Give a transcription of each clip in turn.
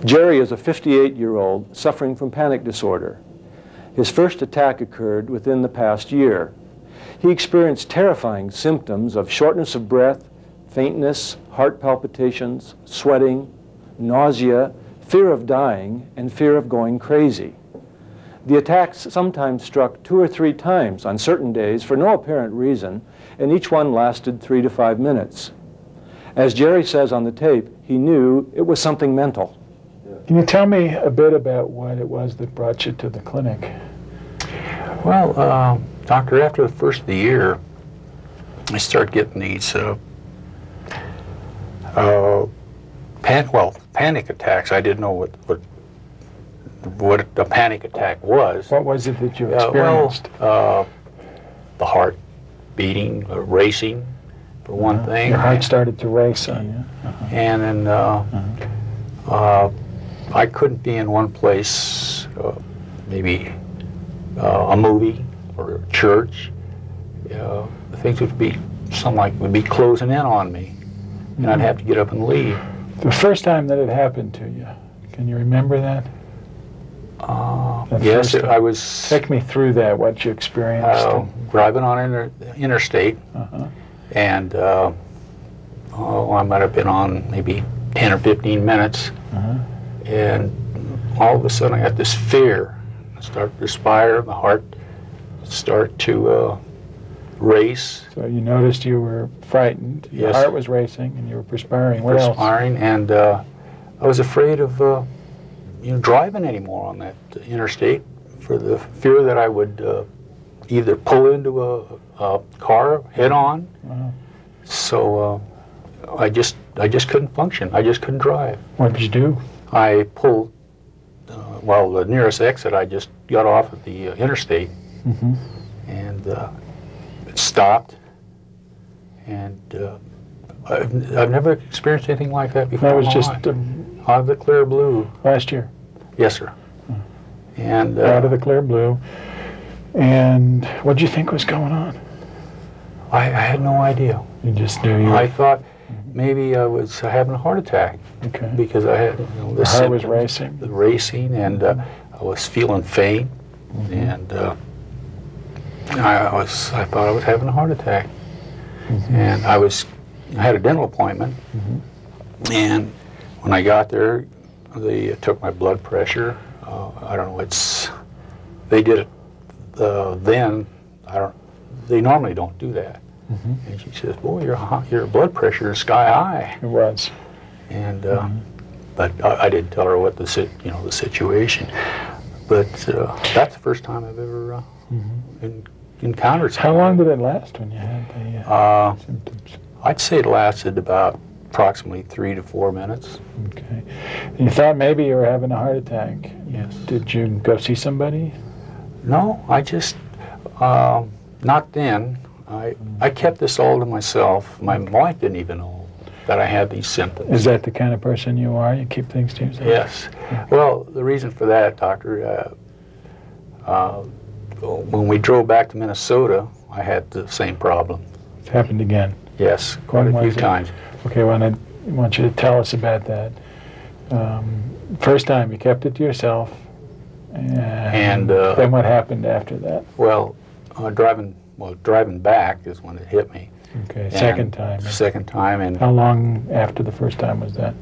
Jerry is a 58-year-old suffering from panic disorder. His first attack occurred within the past year. He experienced terrifying symptoms of shortness of breath, faintness, heart palpitations, sweating, nausea, fear of dying, and fear of going crazy. The attacks sometimes struck 2 or 3 times on certain days for no apparent reason, and each one lasted 3 to 5 minutes. As Jerry says on the tape, he knew it was something mental. Can you tell me a bit about what it was that brought you to the clinic? Well, doctor, after the first of the year, I started getting these panic attacks. I didn't know what a panic attack was. What was it that you experienced? The heart beating, racing, for one thing. Your heart started to race on you. And then I couldn't be in one place, maybe a movie or a church. Things would be, would be closing in on me, and I'd have to get up and leave. The first time that it happened to you, can you remember that? Yes, I was... Take me through that, what you experienced. Driving on interstate, and I might have been on maybe 10 or 15 minutes, and all of a sudden I got this fear. I started to perspire, the heart started to race. So you noticed you were frightened, your heart was racing, and you were perspiring. What else? Perspiring, and I was afraid of driving anymore on that interstate for the fear that I would either pull into a car head on. So I just couldn't function. I just couldn't drive. What did you do? I pulled, the nearest exit, I just got off at the interstate and it stopped. And I've never experienced anything like that before. That was just out of the clear blue. Last year? Yes, sir. And out of the clear blue. And what did you think was going on? I had no idea. You just knew you... I thought maybe I was having a heart attack. Okay. Because I had the heart was racing. The racing, and I was feeling faint, and I thought I was having a heart attack. And I had a dental appointment, and when I got there, they took my blood pressure. I don't know, they did it then. They normally don't do that. And she says, "Boy, your blood pressure is sky high." It was. And but I didn't tell her what the situation. But that's the first time I've ever encountered something. How long did it last when you had the symptoms? I'd say it lasted about approximately 3 to 4 minutes. Okay. And you thought maybe you were having a heart attack. Yes. Did you go see somebody? No, I just not then. I kept this all to myself. My wife didn't even know that I had these symptoms. Is that the kind of person you are? You keep things to yourself? Yes. Well, the reason for that, doctor, when we drove back to Minnesota, I had the same problem. It's happened again? Yes, quite a few times. Okay, well, I want you to tell us about that. First time you kept it to yourself, and then what happened after that? Well, driving back is when it hit me. Okay, second time. Second time, and how long after the first time was that?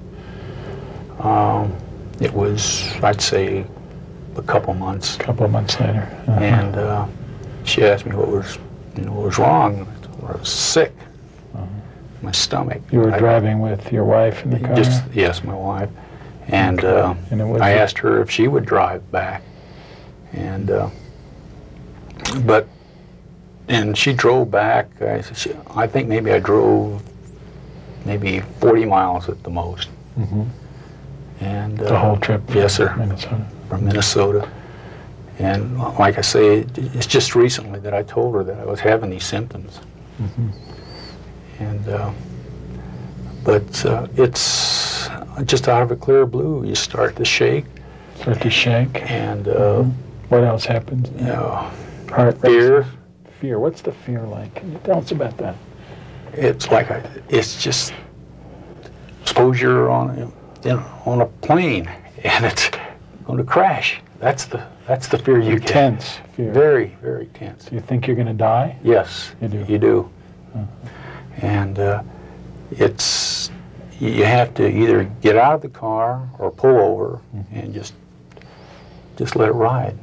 It was, I'd say, a couple months. A couple of months later. And she asked me what was wrong. I was sick. My stomach. You were driving with your wife in the car? Yes, my wife. And, I asked her if she would drive back. And and she drove back. I think maybe I drove maybe 40 miles at the most. And the whole trip? Yes, sir. Minnesota. From Minnesota. And like I say, it's just recently that I told her that I was having these symptoms. And but it's just out of a clear blue. You start to shake. Start to shake. And what else happens? Heart fear. Fear. What's the fear like? Can you tell us about that? It's like it's just. Suppose you're on a plane and it's going to crash. That's the fear you get. Tense fear. Very, very tense. Do you think you're going to die? Yes, You do. You do. Uh-huh. And you have to either get out of the car or pull over and just let it ride.